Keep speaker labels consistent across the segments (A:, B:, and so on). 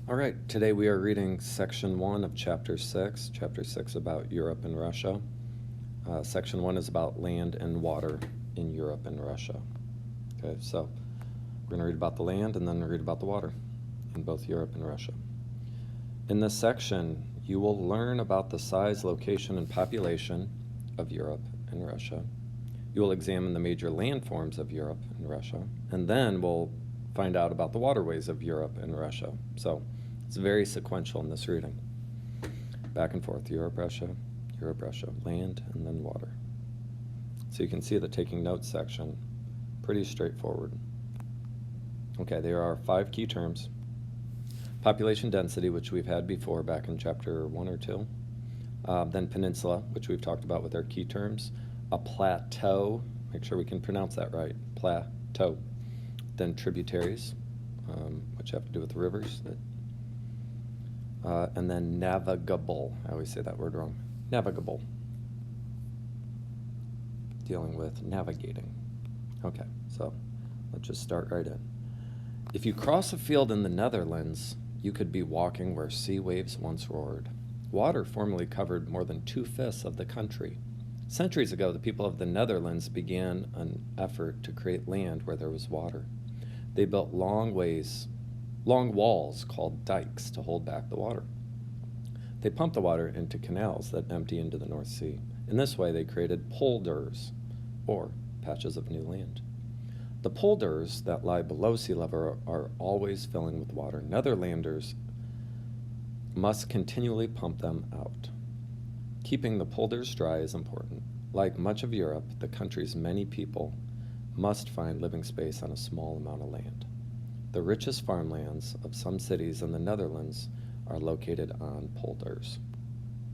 A: All right, today we are reading section 1 of chapter 6. Chapter 6 about Europe and Russia. Section 1 is about land and water in Europe and Russia. Okay, so we're going to read about the land and then read about the water in both Europe and Russia. In this section, you will learn about the size, location, and population of Europe and Russia. You will examine the major landforms of Europe and Russia, and then we'll find out about the waterways of Europe and Russia. So it's very sequential in this reading. Back and forth, Europe, Russia, land, and then water. So you can see the taking notes section, pretty straightforward. Okay, there are 5 key terms. Population density, which we've had before back in chapter 1 or 2. Then peninsula, which we've talked about with our key terms. A plateau, make sure we can pronounce that right, plateau. Then tributaries, which have to do with rivers. And then navigable, I always say that word wrong, navigable. Dealing with navigating. Okay, so let's just start right in. If you cross a field in the Netherlands, you could be walking where sea waves once roared. Water formerly covered more than 2/5 of the country. Centuries ago, the people of the Netherlands began an effort to create land where there was water. They built long walls called dikes to hold back the water. They pumped the water into canals that empty into the North Sea. In this way, they created polders, or patches of new land. The polders that lie below sea level are always filling with water. Netherlanders must continually pump them out. Keeping the polders dry is important. Like much of Europe, the country's many people must find living space on a small amount of land. The richest farmlands of some cities in the Netherlands are located on polders.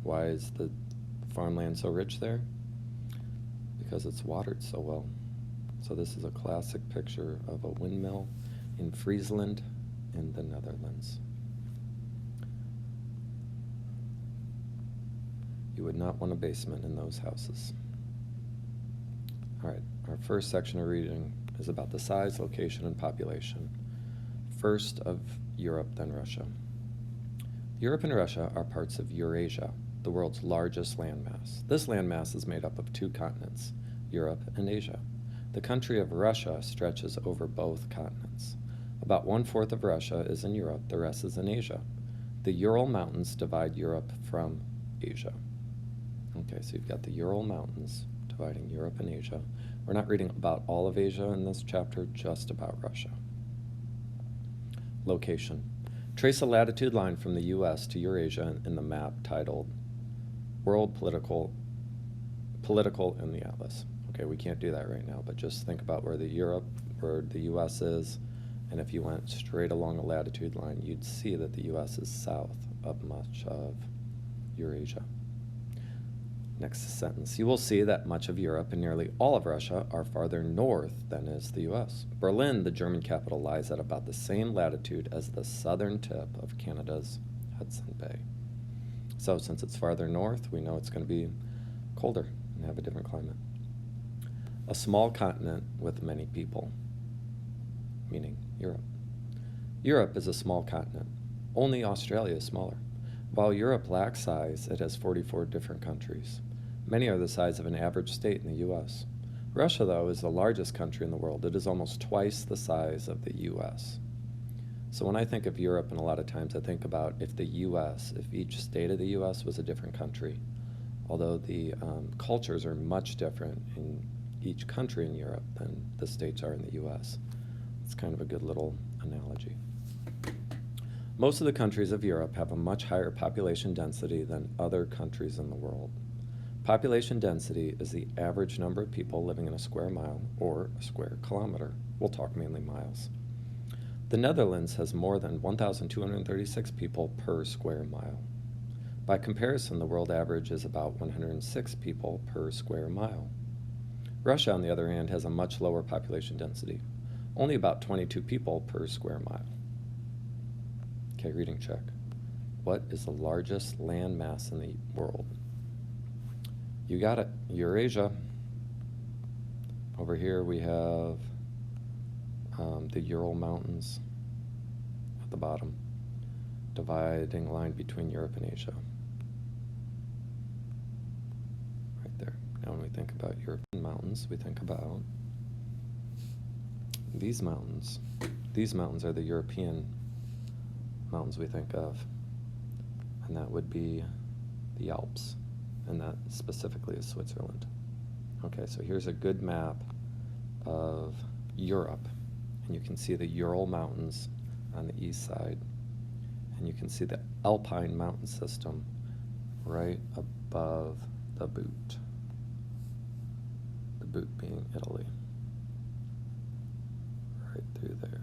A: Why is the farmland so rich there? Because it's watered so well. So this is a classic picture of a windmill in Friesland in the Netherlands. You would not want a basement in those houses. All right, our first section of reading is about the size, location, and population. First of Europe, then Russia. Europe and Russia are parts of Eurasia, the world's largest landmass. This landmass is made up of 2 continents, Europe and Asia. The country of Russia stretches over both continents. About 1/4 of Russia is in Europe, the rest is in Asia. The Ural Mountains divide Europe from Asia. Okay, so you've got the Ural Mountains dividing Europe and Asia. We're not reading about all of Asia in this chapter, just about Russia. Location. Trace a latitude line from the U.S. to Eurasia in the map titled World Political in the Atlas. Okay, we can't do that right now, but just think about where the U.S. is, and if you went straight along a latitude line, you'd see that the U.S. is south of much of Eurasia. Next sentence. You will see that much of Europe and nearly all of Russia are farther north than is the U.S. Berlin, the German capital, lies at about the same latitude as the southern tip of Canada's Hudson Bay. So since it's farther north, we know it's going to be colder and have a different climate. A small continent with many people, meaning Europe. Europe is a small continent. Only Australia is smaller. While Europe lacks size, it has 44 different countries. Many are the size of an average state in the U.S. Russia, though, is the largest country in the world. It is almost twice the size of the U.S. So when I think of Europe, and a lot of times I think about if each state of the U.S. was a different country, although the cultures are much different in each country in Europe than the states are in the U.S. It's kind of a good little analogy. Most of the countries of Europe have a much higher population density than other countries in the world. Population density is the average number of people living in a square mile or a square kilometer. We'll talk mainly miles. The Netherlands has more than 1,236 people per square mile. By comparison, the world average is about 106 people per square mile. Russia, on the other hand, has a much lower population density, only about 22 people per square mile. Okay, reading check. What is the largest land mass in the world? You got it, Eurasia. Over here we have the Ural Mountains at the bottom. dividing line between Europe and Asia. Right there. Now when we think about European mountains, we think about these mountains. These mountains are the European mountains we think of, and that would be the Alps, and that specifically is Switzerland. Okay, so here's a good map of Europe, and you can see the Ural Mountains on the east side, and you can see the Alpine mountain system right above the boot being Italy, right through there.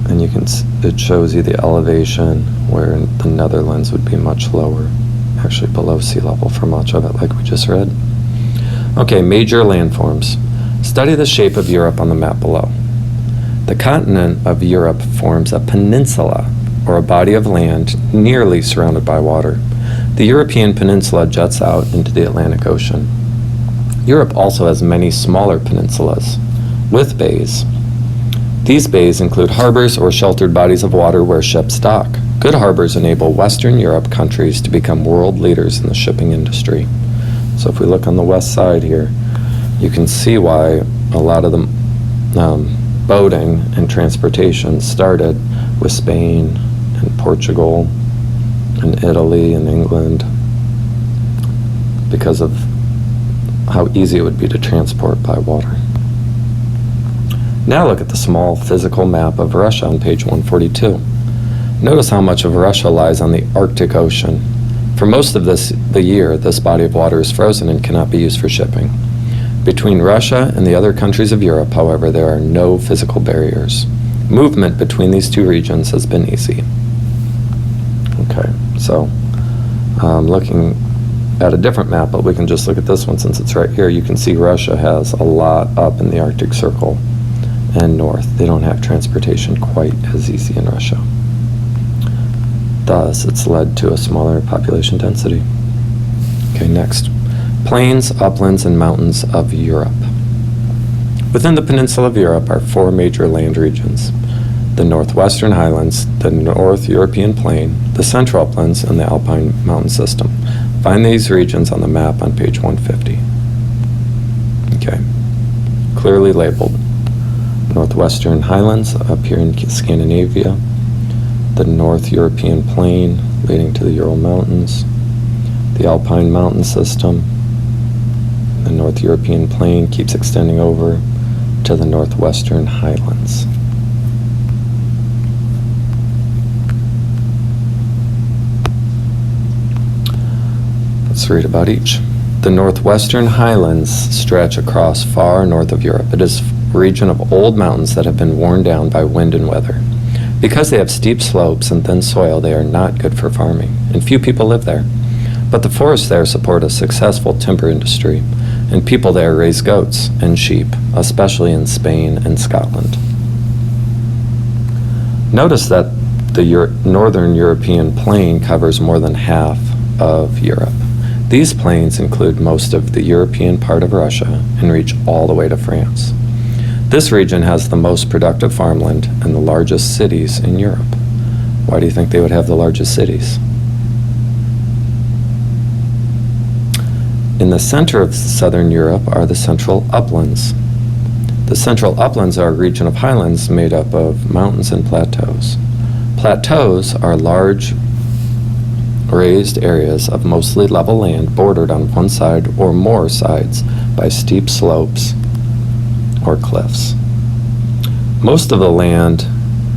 A: And you can it shows you the elevation where the Netherlands would be much lower, actually below sea level for much of it, like we just read. Okay, major landforms. Study the shape of Europe on the map below. The continent of Europe forms a peninsula, or a body of land nearly surrounded by water. The European peninsula juts out into the Atlantic Ocean. Europe also has many smaller peninsulas with bays. These bays include harbors or sheltered bodies of water where ships dock. Good harbors enable Western Europe countries to become world leaders in the shipping industry. So if we look on the west side here, you can see why a lot of the boating and transportation started with Spain and Portugal and Italy and England, because of how easy it would be to transport by water. Now look at the small physical map of Russia on page 142. Notice how much of Russia lies on the Arctic Ocean. For most of the year, this body of water is frozen and cannot be used for shipping. Between Russia and the other countries of Europe, however, there are no physical barriers. Movement between these two regions has been easy. Okay, so looking at a different map, but we can just look at this one since it's right here. You can see Russia has a lot up in the Arctic Circle and north. They don't have transportation quite as easy in Russia. Thus, it's led to a smaller population density. Okay, next. Plains, uplands, and mountains of Europe. Within the peninsula of Europe are four major land regions: the Northwestern Highlands, the North European Plain, the Central Uplands, and the Alpine mountain system. Find these regions on the map on page 150. Okay, clearly labeled. Northwestern Highlands up here in Scandinavia, the North European Plain leading to the Ural Mountains, the Alpine mountain system. The North European Plain keeps extending over to the Northwestern Highlands. Let's read about each. The Northwestern Highlands stretch across far north of Europe. It is a region of old mountains that have been worn down by wind and weather. Because they have steep slopes and thin soil, they are not good for farming, and few people live there. But the forests there support a successful timber industry, and people there raise goats and sheep, especially in Spain and Scotland. Notice that the Northern European plain covers more than half of Europe. These plains include most of the European part of Russia and reach all the way to France. This region has the most productive farmland and the largest cities in Europe. Why do you think they would have the largest cities? In the center of southern Europe are the Central Uplands. The Central Uplands are a region of highlands made up of mountains and plateaus. Plateaus are large raised areas of mostly level land bordered on one side or more sides by steep slopes or cliffs. Most of the land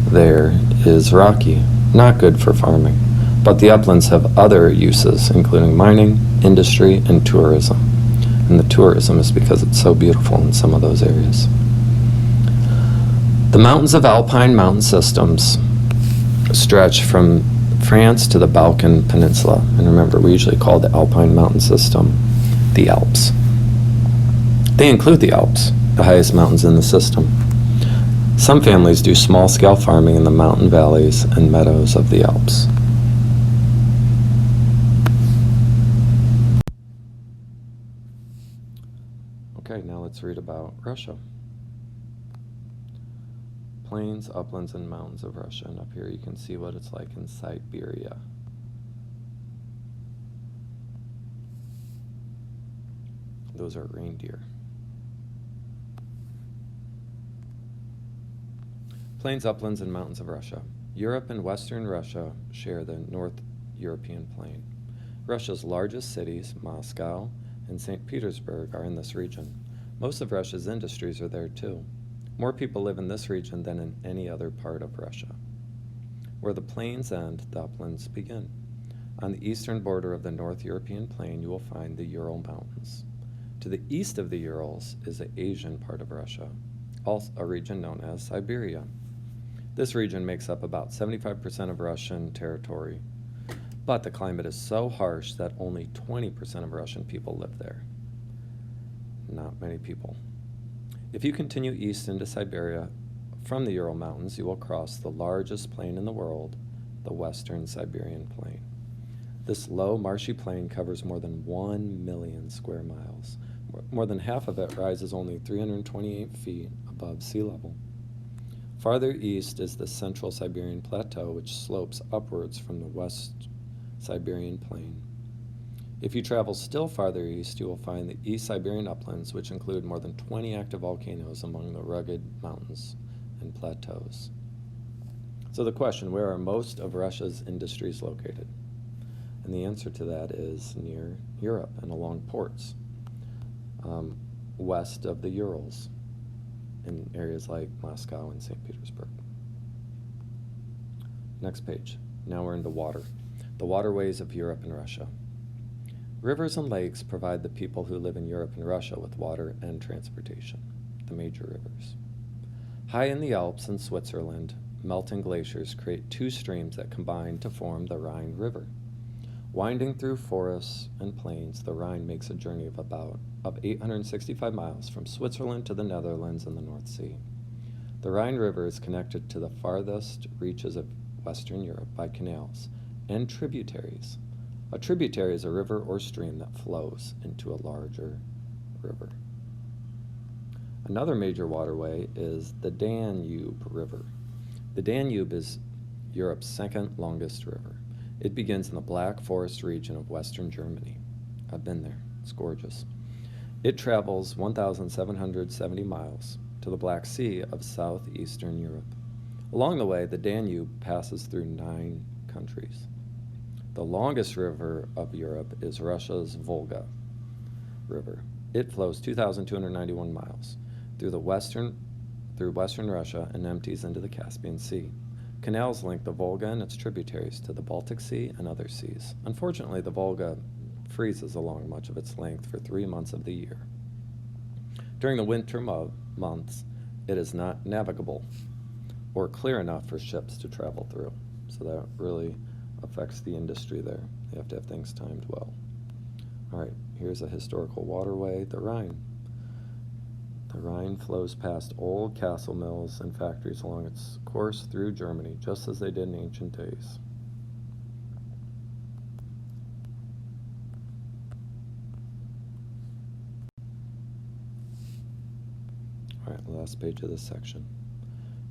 A: there is rocky, not good for farming, but the uplands have other uses, including mining, industry, and tourism. And the tourism is because it's so beautiful in some of those areas. The mountains of Alpine mountain systems stretch from France to the Balkan Peninsula. And remember, we usually call the Alpine mountain system the Alps. They include the Alps, the highest mountains in the system. Some families do small-scale farming in the mountain valleys and meadows of the Alps. Okay, now let's read about Russia. plains, uplands, and mountains of Russia. And up here you can see what it's like in Siberia. Those are reindeer. Plains, uplands, and mountains of Russia. Europe and Western Russia share the North European plain. Russia's largest cities, Moscow and St. Petersburg, are in this region. Most of Russia's industries are there too. More people live in this region than in any other part of Russia. Where the plains end, the uplands begin. On the eastern border of the North European plain, you will find the Ural Mountains. To the east of the Urals is the Asian part of Russia, also a region known as Siberia. This region makes up about 75% of Russian territory, but the climate is so harsh that only 20% of Russian people live there. Not many people. If you continue east into Siberia from the Ural Mountains, you will cross the largest plain in the world, the Western Siberian Plain. This low, marshy plain covers more than 1 million square miles. More than half of it rises only 328 feet above sea level. Farther east is the Central Siberian Plateau, which slopes upwards from the West Siberian Plain. If you travel still farther east, you will find the East Siberian uplands, which include more than 20 active volcanoes among the rugged mountains and plateaus. So the question, where are most of Russia's industries located? And the answer to that is near Europe and along ports, west of the Urals, in areas like Moscow and St. Petersburg. Next page. Now we're into water. The waterways of Europe and Russia. Rivers and lakes provide the people who live in Europe and Russia with water and transportation, the major rivers. High in the Alps in Switzerland, melting glaciers create two streams that combine to form the Rhine River. Winding through forests and plains, the Rhine makes a journey of 865 miles from Switzerland to the Netherlands and the North Sea. The Rhine River is connected to the farthest reaches of Western Europe by canals and tributaries. A tributary is a river or stream that flows into a larger river. Another major waterway is the Danube River. The Danube is Europe's second longest river. It begins in the Black Forest region of Western Germany. I've been there. It's gorgeous. It travels 1,770 miles to the Black Sea of southeastern Europe. Along the way, the Danube passes through 9 countries. The longest river of Europe is Russia's Volga River. It flows 2,291 miles through western Russia and empties into the Caspian Sea. Canals link the Volga and its tributaries to the Baltic Sea and other seas. Unfortunately, the Volga freezes along much of its length for 3 months of the year. During the winter months, it is not navigable or clear enough for ships to travel through. So that really affects the industry there. They have to have things timed well. All right, here's a historical waterway, the Rhine. The Rhine flows past old castle mills and factories along its course through Germany, just as they did in ancient days. All right, last page of this section.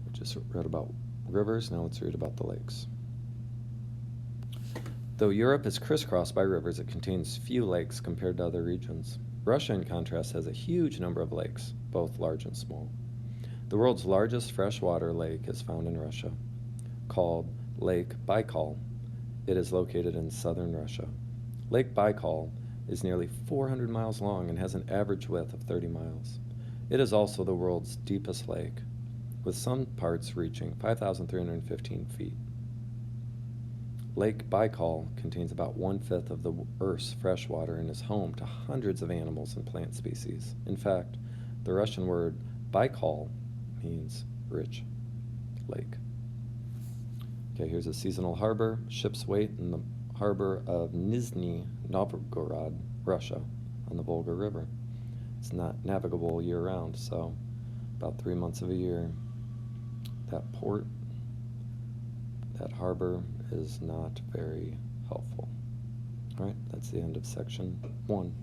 A: We just read about rivers, now let's read about the lakes. Though Europe is crisscrossed by rivers, it contains few lakes compared to other regions. Russia, in contrast, has a huge number of lakes, both large and small. The world's largest freshwater lake is found in Russia, called Lake Baikal. It is located in southern Russia. Lake Baikal is nearly 400 miles long and has an average width of 30 miles. It is also the world's deepest lake, with some parts reaching 5,315 feet. Lake Baikal contains about 1/5 of the Earth's fresh water and is home to hundreds of animals and plant species. In fact, the Russian word Baikal means rich lake. Okay, here's a seasonal harbor. Ships wait in the harbor of Nizhny Novgorod, Russia, on the Volga River. It's not navigable year-round, so about 3 months of a year. That port, that harbor, is not very helpful. All right, that's the end of section 1.